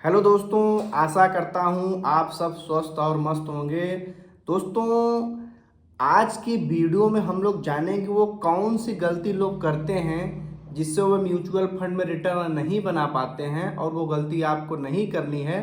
Hello दोस्तों, आशा करता हूँ आप सब स्वस्थ और मस्त होंगे। दोस्तों, आज की वीडियो में हम लोग जानेंगे वो कौन सी गलती लोग करते हैं जिससे वो म्यूचुअल फंड में रिटर्न नहीं बना पाते हैं, और वो गलती आपको नहीं करनी है।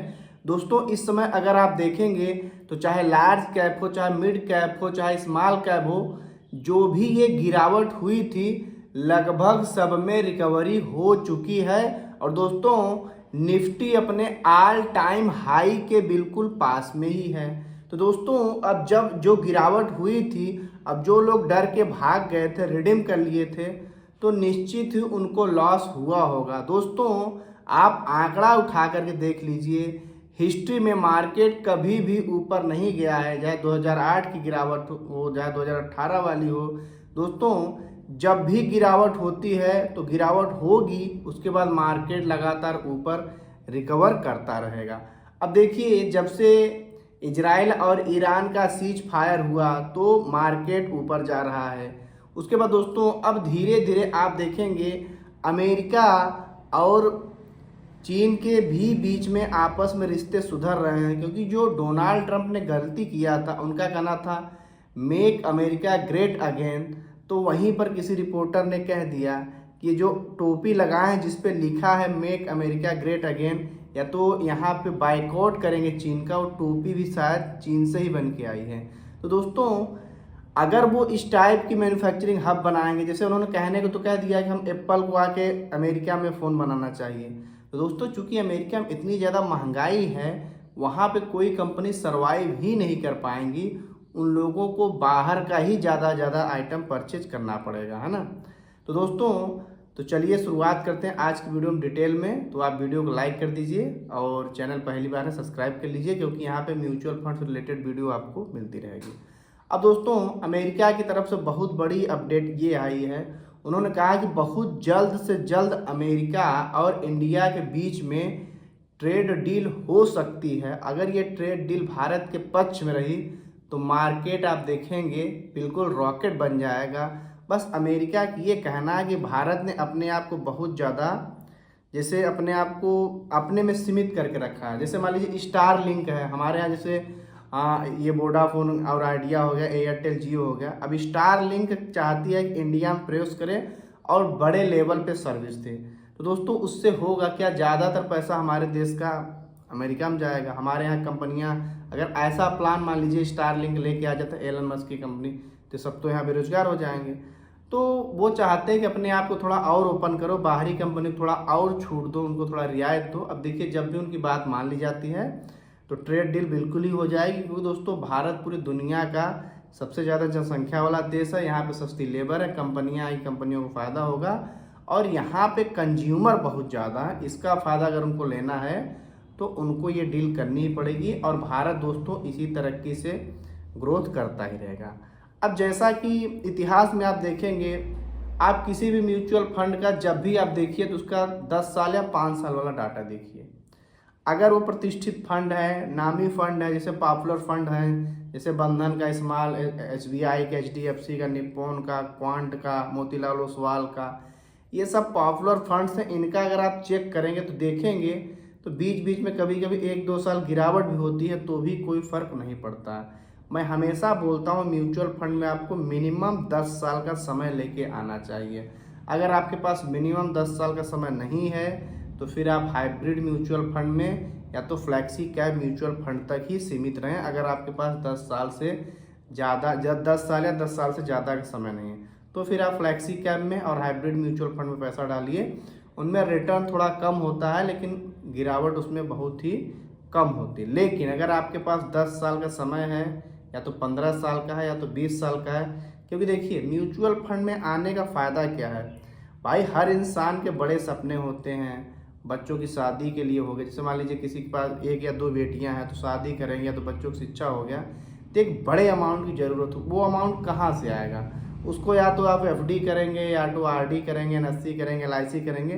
दोस्तों, इस समय अगर आप देखेंगे तो चाहे लार्ज कैप हो, चाहे मिड कैप हो, चाहे स्मॉल कैप हो, जो भी ये गिरावट हुई थी लगभग सब में रिकवरी हो चुकी है। और दोस्तों, निफ्टी अपने ऑल टाइम हाई के बिल्कुल पास में ही है। तो दोस्तों, अब जब जो गिरावट हुई थी, अब जो लोग डर के भाग गए थे, रिडीम कर लिए थे, तो निश्चित ही उनको लॉस हुआ होगा। दोस्तों, आप आंकड़ा उठा करके देख लीजिए, हिस्ट्री में मार्केट कभी भी ऊपर नहीं गया है, चाहे 2008 की गिरावट हो, चाहे 2018 वाली हो। दोस्तों, जब भी गिरावट होती है तो गिरावट होगी, उसके बाद मार्केट लगातार ऊपर रिकवर करता रहेगा। अब देखिए, जब से इजराइल और ईरान का सीज फायर हुआ तो मार्केट ऊपर जा रहा है। उसके बाद दोस्तों, अब धीरे धीरे आप देखेंगे अमेरिका और चीन के भी बीच में आपस में रिश्ते सुधर रहे हैं, क्योंकि जो डोनाल्ड ट्रंप ने गलती किया था, उनका कहना था मेक अमेरिका ग्रेट अगेन, तो वहीं पर किसी रिपोर्टर ने कह दिया कि जो टोपी लगाए हैं जिस पे लिखा है मेक अमेरिका ग्रेट अगेन, या तो यहाँ पे बाइकआउट करेंगे चीन का, और टोपी भी शायद चीन से ही बन के आई है। तो दोस्तों, अगर वो इस टाइप की मैन्युफैक्चरिंग हब बनाएंगे, जैसे उन्होंने कहने को तो कह दिया कि हम एप्पल को आके अमेरिका में फ़ोन बनाना चाहिए। तो दोस्तों, चूंकि अमेरिका में इतनी ज़्यादा महंगाई है, वहाँ पे कोई कंपनी सर्वाइव ही नहीं कर पाएंगी। उन लोगों को बाहर का ही ज़्यादा आइटम परचेज करना पड़ेगा, है ना। तो दोस्तों, तो चलिए शुरुआत करते हैं आज की वीडियो में डिटेल में। तो आप वीडियो को लाइक कर दीजिए और चैनल पहली बार है सब्सक्राइब कर लीजिए, क्योंकि यहाँ पे म्यूचुअल फंड से रिलेटेड वीडियो आपको मिलती रहेगी। अब दोस्तों, अमेरिका की तरफ से बहुत बड़ी अपडेट ये आई है। उन्होंने कहा कि बहुत जल्द से जल्द अमेरिका और इंडिया के बीच में ट्रेड डील हो सकती है। अगर ये ट्रेड डील भारत के पक्ष में रही तो मार्केट आप देखेंगे बिल्कुल रॉकेट बन जाएगा। बस अमेरिका की ये कहना है कि भारत ने अपने आप को बहुत ज़्यादा, जैसे अपने आप को अपने में सीमित करके रखा है। जैसे मान लीजिए स्टार लिंक है हमारे यहाँ, जैसे ये वोडाफोन और आइडिया हो गया, एयरटेल जियो हो गया। अब स्टार लिंक चाहती है कि इंडिया में प्रवेश करे और बड़े लेवल पे सर्विस दे। तो दोस्तों, उससे होगा क्या, ज़्यादातर पैसा हमारे देश का अमेरिका में जाएगा। हमारे यहाँ कंपनियाँ अगर ऐसा प्लान मान लीजिए स्टार लिंक लेके आ जाता है एलन मस्क की कंपनी, तो सब तो यहाँ बेरोजगार हो जाएंगे। तो वो चाहते हैं कि अपने आप को थोड़ा और ओपन करो, बाहरी कंपनी को थोड़ा और छूट दो, उनको थोड़ा रियायत दो। अब देखिए, जब भी उनकी बात मान ली जाती है तो ट्रेड डील बिल्कुल ही हो जाएगी, क्योंकि दोस्तों भारत पूरी दुनिया का सबसे ज़्यादा जनसंख्या वाला देश है। यहाँ पे सस्ती लेबर है, कंपनियाँ आई, कंपनियों को फ़ायदा होगा, और यहाँ पे कंज्यूमर बहुत ज़्यादा है। इसका फ़ायदा अगर उनको लेना है तो उनको ये डील करनी ही पड़ेगी, और भारत दोस्तों इसी तरक्की से ग्रोथ करता ही रहेगा। अब जैसा कि इतिहास में आप देखेंगे, आप किसी भी म्यूचुअल फंड का जब भी आप देखिए तो उसका 10 साल या 5 साल वाला डाटा देखिए। अगर वो प्रतिष्ठित फंड है, नामी फंड है, जैसे पॉपुलर फंड है, जैसे बंधन का, स्मॉल SBI का, HDFC का, निप्पॉन का, क्वांट का, मोतीलाल ओसवाल का, ये सब पॉपुलर फंड्स हैं। इनका अगर आप चेक करेंगे तो देखेंगे तो बीच बीच में कभी कभी 1-2 साल गिरावट भी होती है, तो भी कोई फ़र्क नहीं पड़ता। मैं हमेशा बोलता हूँ म्यूचुअल फंड में आपको मिनिमम 10 साल का समय लेके आना चाहिए। अगर आपके पास मिनिमम 10 साल का समय नहीं है तो फिर आप हाइब्रिड म्यूचुअल फंड में या तो फ्लैक्सी कैप म्यूचुअल फंड तक ही सीमित रहें। अगर आपके पास 10 साल से ज़्यादा 10 साल या 10 साल से ज़्यादा का समय नहीं है तो फिर आप फ्लैक्सी कैप में और हाइब्रिड म्यूचुअल फंड में पैसा डालिए। उनमें रिटर्न थोड़ा कम होता है, लेकिन गिरावट उसमें बहुत ही कम होती है। लेकिन अगर आपके पास 10 साल का समय है, या तो 15 साल का है, या तो 20 साल का है, क्योंकि देखिए म्यूचुअल फंड में आने का फ़ायदा क्या है भाई, हर इंसान के बड़े सपने होते हैं। बच्चों की शादी के लिए हो गए, जैसे मान लीजिए किसी के पास 1 या 2 बेटियां हैं तो शादी करेंगे, या तो बच्चों की शिक्षा हो गया, तो एक बड़े अमाउंट की ज़रूरत हो। वो अमाउंट कहाँ से आएगा, उसको या तो आप FD करेंगे, या तो RD करेंगे, NSC करेंगे, LIC करेंगे।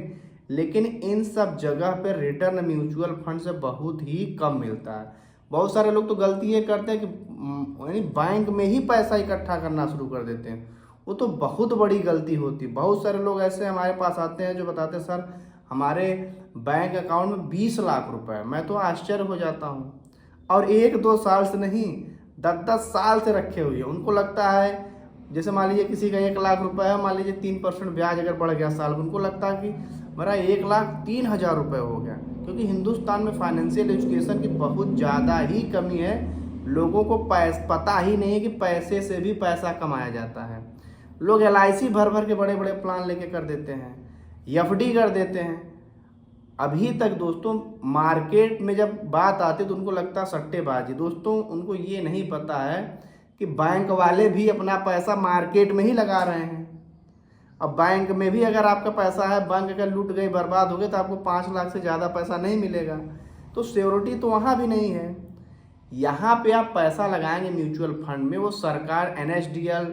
लेकिन इन सब जगह पर रिटर्न म्यूचुअल फंड से बहुत ही कम मिलता है। बहुत सारे लोग तो गलती ये करते हैं कि यानी बैंक में ही पैसा इकट्ठा करना शुरू कर देते हैं। वो तो बहुत बड़ी गलती होती है। बहुत सारे लोग ऐसे हमारे पास आते हैं जो बताते हैं, सर हमारे बैंक अकाउंट में 20 लाख रुपए। मैं तो आश्चर्य हो जाता हूँ। और 1-2 साल से नहीं, 10-10 साल से रखे हुए हैं। उनको लगता है, जैसे मान लीजिए किसी का 1 लाख रुपए है, मान लीजिए 3% ब्याज अगर बढ़ गया साल में, उनको लगता है कि मेरा 1,03,000 रुपये हो गया। क्योंकि हिंदुस्तान में फाइनेंशियल एजुकेशन की बहुत ज़्यादा ही कमी है। लोगों को पता ही नहीं है कि पैसे से भी पैसा कमाया जाता है। लोग LIC भर भर के बड़े बड़े प्लान लेके कर देते हैं, FD कर देते हैं। अभी तक दोस्तों मार्केट में जब बात आती तो उनको लगता है सट्टेबाजी। दोस्तों उनको ये नहीं पता है कि बैंक वाले भी अपना पैसा मार्केट में ही लगा रहे हैं। अब बैंक में भी अगर आपका पैसा है, बैंक अगर लूट गई, बर्बाद हो गई, तो आपको 5 लाख से ज़्यादा पैसा नहीं मिलेगा। तो सिक्योरिटी तो वहाँ भी नहीं है। यहाँ पे आप पैसा लगाएंगे म्यूचुअल फंड में, वो सरकार NSDL,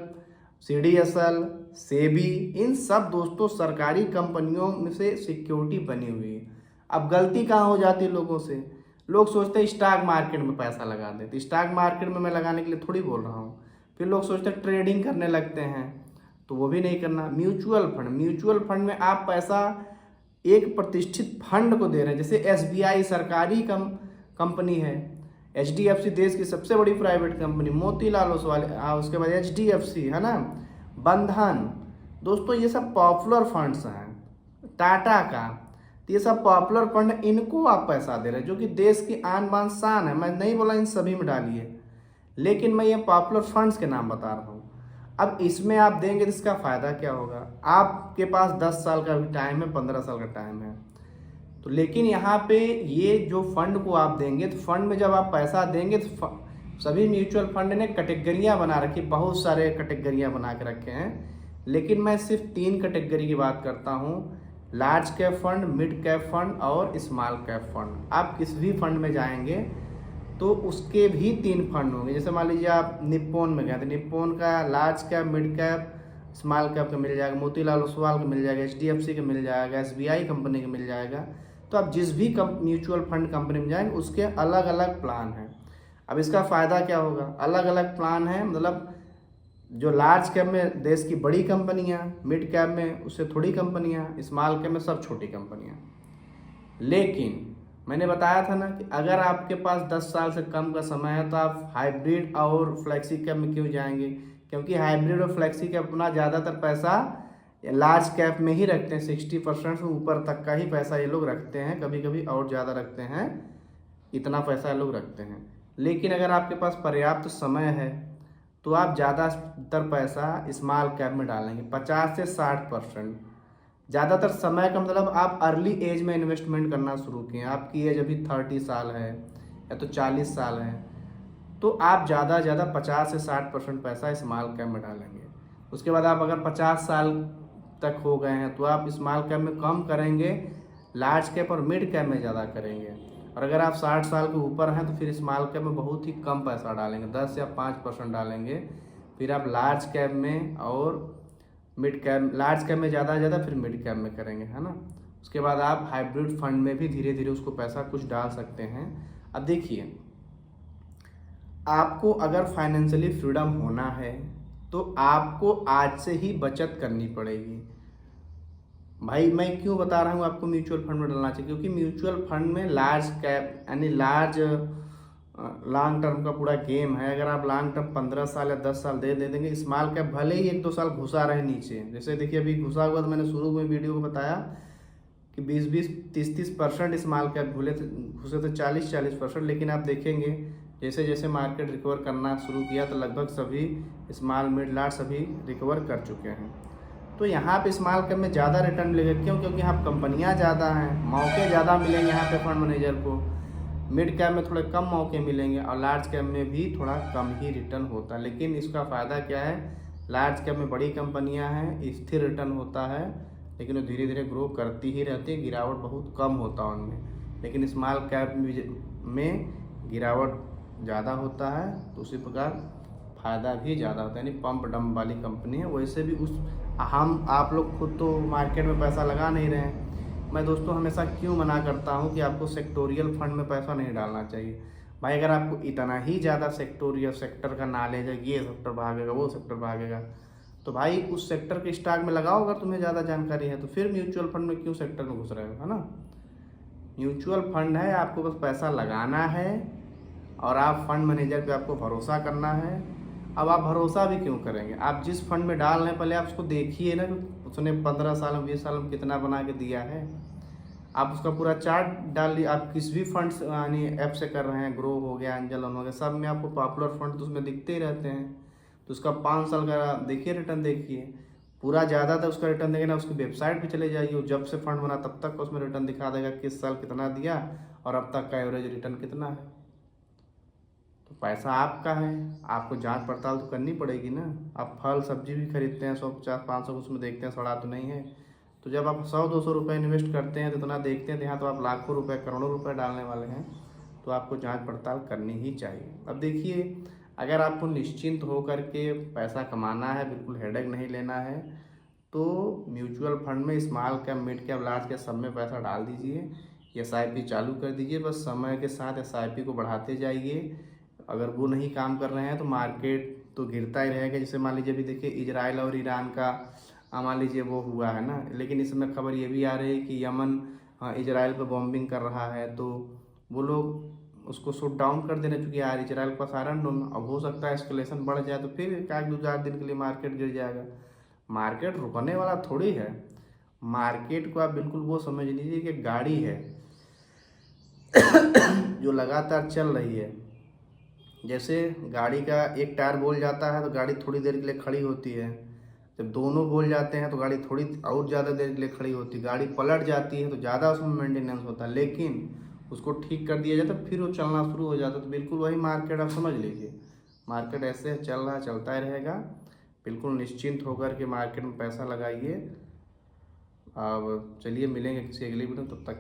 CDSL, सेबी, इन सब दोस्तों सरकारी कंपनियों में से सिक्योरिटी बनी हुई है। अब गलती कहाँ हो जाती है लोगों से, लोग सोचते हैं स्टॉक मार्केट में पैसा लगा दें। तो स्टॉक मार्केट में मैं लगाने के लिए थोड़ी बोल रहा हूँ। फिर लोग सोचते हैं ट्रेडिंग करने लगते हैं, तो वो भी नहीं करना। म्यूचुअल फंड में आप पैसा एक प्रतिष्ठित फंड को दे रहे हैं। जैसे SBI सरकारी कंपनी है, HDFC देश की सबसे बड़ी प्राइवेट कंपनी, मोतीलाल ओसवाल, उसके बाद HDFC है ना, बंधन। दोस्तों ये सब पॉपुलर फंड्स हैं, टाटा का। तो ये सब पॉपुलर फंड, इनको आप पैसा दे रहे हैं, जो कि देश की आन बान शान है। मैं नहीं बोला इन सभी में डालिए, लेकिन मैं ये पॉपुलर फंड्स के नाम बता रहा हूँ। अब इसमें आप देंगे तो इसका फ़ायदा क्या होगा? आपके पास 10 साल का भी टाइम है, 15 साल का टाइम है। तो लेकिन यहाँ पे ये जो फंड को आप देंगे, तो फंड में जब आप पैसा देंगे तो सभी म्यूचुअल फंड ने कैटेगरियाँ बना रखी, बहुत सारे कैटेगरियाँ बना के रखे हैं। लेकिन मैं सिर्फ 3 कैटेगरी की बात करता हूँ, large cap fund, mid cap fund और स्मॉल कैप फंड। आप किस भी फंड में जाएंगे तो उसके भी 3 फंड होंगे। जैसे मान लीजिए आप निप्पॉन में गए तो निप्पॉन का large cap, mid cap, small cap का मिल जाएगा, मोतीलाल ओसवाल का मिल जाएगा, HDFC का मिल जाएगा, SBI कंपनी का मिल जाएगा। तो आप जिस भी म्यूचुअल फंड कंपनी में जाएंगे उसके अलग अलग प्लान हैं। अब इसका फ़ायदा क्या होगा? अलग अलग प्लान है, मतलब जो लार्ज कैप में देश की बड़ी कंपनियां, मिड कैप में उससे थोड़ी कंपनियां, स्मॉल कैप में सब छोटी कंपनियां। लेकिन मैंने बताया था ना कि अगर आपके पास 10 साल से कम का समय है तो आप हाइब्रिड और फ्लेक्सी कैप में क्यों जाएंगे? क्योंकि हाइब्रिड और फ्लेक्सी कैप अपना ज़्यादातर पैसा लार्ज कैप में ही रखते हैं। 60% से ऊपर तक का ही पैसा ये लोग रखते हैं, कभी कभी और ज़्यादा रखते हैं, इतना पैसा ये लोग रखते हैं। लेकिन अगर आपके पास पर्याप्त समय है तो आप ज़्यादातर पैसा स्मॉल कैप में डालेंगे, 50 से 60%। ज़्यादातर समय का मतलब आप अर्ली एज में इन्वेस्टमेंट करना शुरू किए, आपकी एज अभी 30 साल है या तो 40 साल है, तो आप ज़्यादा 50 से 60% पैसा स्मॉल कैप में डालेंगे। उसके बाद आप अगर 50 साल तक हो गए हैं तो आप स्मॉल कैप में कम करेंगे, लार्ज कैप और मिड कैप में ज़्यादा करेंगे। और अगर आप 60 साल के ऊपर हैं तो फिर स्मॉल कैप में बहुत ही कम पैसा डालेंगे, 10 या 5% डालेंगे। फिर आप लार्ज कैप में और मिड कैप, लार्ज कैप में ज़्यादा फिर मिड कैप में करेंगे, है ना। उसके बाद आप हाइब्रिड फंड में भी धीरे धीरे उसको पैसा कुछ डाल सकते हैं। अब देखिए, आपको अगर फाइनेंशियली फ्रीडम होना है तो आपको आज से ही बचत करनी पड़ेगी। भाई मैं क्यों बता रहा हूँ आपको म्यूचुअल फंड में डालना चाहिए? क्योंकि म्यूचुअल फंड में लार्ज कैप यानी लार्ज लॉन्ग टर्म का पूरा गेम है। अगर आप लॉन्ग टर्म 15 साल या 10 साल दे देंगे, स्मॉल कैप भले ही 1-2 साल घुसा रहे नीचे, जैसे देखिए अभी घुसा हुआ, तो मैंने शुरू में वीडियो को बताया कि 20-20, 30-30% स्मॉल कैप घुसे थे, 40-40%। लेकिन आप देखेंगे जैसे जैसे मार्केट रिकवर करना शुरू किया तो लगभग सभी स्मॉल, मिड, लार्ज सभी रिकवर कर चुके हैं। तो यहाँ पे स्मॉल कैप में ज़्यादा रिटर्न मिलेगा। क्यों? क्योंकि यहाँ कंपनियाँ ज़्यादा हैं, मौके ज़्यादा मिलेंगे यहाँ पे फंड मैनेजर को। मिड कैप में थोड़े कम मौके मिलेंगे और लार्ज कैप में भी थोड़ा कम ही रिटर्न होता है। लेकिन इसका फ़ायदा क्या है? लार्ज कैप में बड़ी कंपनियाँ हैं, स्थिर रिटर्न होता है, लेकिन वो धीरे धीरे ग्रो करती ही रहती है, गिरावट बहुत कम होता है उनमें। लेकिन स्मॉल कैप में गिरावट ज़्यादा होता है, तो उसी प्रकार फ़ायदा भी ज़्यादा होता है। यानी पंप डंप वाली कंपनी है। वैसे भी आप लोग खुद तो मार्केट में पैसा लगा नहीं रहे हैं। मैं दोस्तों हमेशा क्यों मना करता हूं कि आपको सेक्टोरियल फंड में पैसा नहीं डालना चाहिए। भाई अगर आपको इतना ही ज़्यादा सेक्टर का नॉलेज है, ये सेक्टर भागेगा, वो सेक्टर भागेगा, तो भाई उस सेक्टर के स्टॉक में लगाओ अगर तुम्हें ज़्यादा जानकारी है तो। फिर म्यूचुअल फंड में क्यों सेक्टर में घुस रहे हो, है ना। म्यूचुअल फंड है, आपको बस पैसा लगाना है और आप फंड मैनेजर पे आपको भरोसा करना है। अब आप भरोसा भी क्यों करेंगे, आप जिस फंड में डाल रहे हैं पहले आप उसको देखिए ना कि उसने 15 साल में 20 साल में कितना बना के दिया है। आप उसका पूरा चार्ट डाल ली, आप किस भी फंड यानी ऐप से कर रहे हैं, ग्रो हो गया, एंजल लोन हो गया, सब में आपको पॉपुलर फंड तो उसमें दिखते ही रहते हैं। तो उसका 5 साल का देखिए रिटर्न, देखिए पूरा ज़्यादा था उसका रिटर्न देंगे ना, उसकी वेबसाइट पे चले जाइए, वो जब से फंड बना तब तक उसमें रिटर्न दिखा देगा किस साल कितना दिया और अब तक का एवरेज रिटर्न कितना है। तो पैसा आपका है, आपको जांच पड़ताल तो करनी पड़ेगी ना। आप फल सब्जी भी खरीदते हैं 150-500, उसमें देखते हैं सड़ा तो नहीं है। तो जब आप 100-200 रुपये इन्वेस्ट करते हैं तो इतना देखते हैं, तो यहाँ तो आप लाखों रुपए करोड़ों रुपए डालने वाले हैं, तो आपको जांच पड़ताल करनी ही चाहिए। अब देखिए, अगर आपको निश्चिंत हो करके पैसा कमाना है, बिल्कुल हेडेक नहीं लेना है, तो म्यूचुअल फंड में small cap, mid cap, large cap सब में पैसा डाल दीजिए। SIP चालू कर दीजिए, बस समय के साथ SIP को बढ़ाते जाइए। अगर वो नहीं काम कर रहे हैं तो मार्केट तो गिरता ही रहेगा। जैसे मान लीजिए अभी देखिए इजराइल और ईरान का मान लीजिए वो हुआ है ना, लेकिन इस समय खबर ये भी आ रही है कि यमन इजराइल पर बॉम्बिंग कर रहा है, तो वो लोग उसको शूट डाउन कर देना, चूँकि यार इजराइल के पास आयरन डोम, अब हो सकता है एस्केलेशन बढ़ जाए तो फिर 1-2-4 दिन के लिए मार्केट गिर जाएगा। मार्केट रुकने वाला थोड़ी है। मार्केट को आप बिल्कुल वो समझ लीजिए कि गाड़ी है जो लगातार चल रही है। जैसे गाड़ी का एक टायर बोल जाता है तो गाड़ी थोड़ी देर के लिए खड़ी होती है, जब दोनों बोल जाते हैं तो गाड़ी थोड़ी और ज़्यादा देर के लिए खड़ी होती है, गाड़ी पलट जाती है तो ज़्यादा उसमें मेंटेनेंस होता है, लेकिन उसको ठीक कर दिया जाता है फिर वो चलना शुरू हो जाता है। तो बिल्कुल वही मार्केट आप समझ लीजिए, मार्केट ऐसे चल रहा है, चलता ही रहेगा। बिल्कुल निश्चिंत होकर के मार्केट में पैसा लगाइए। अब चलिए मिलेंगे किसी अगली वीडियो, तब तक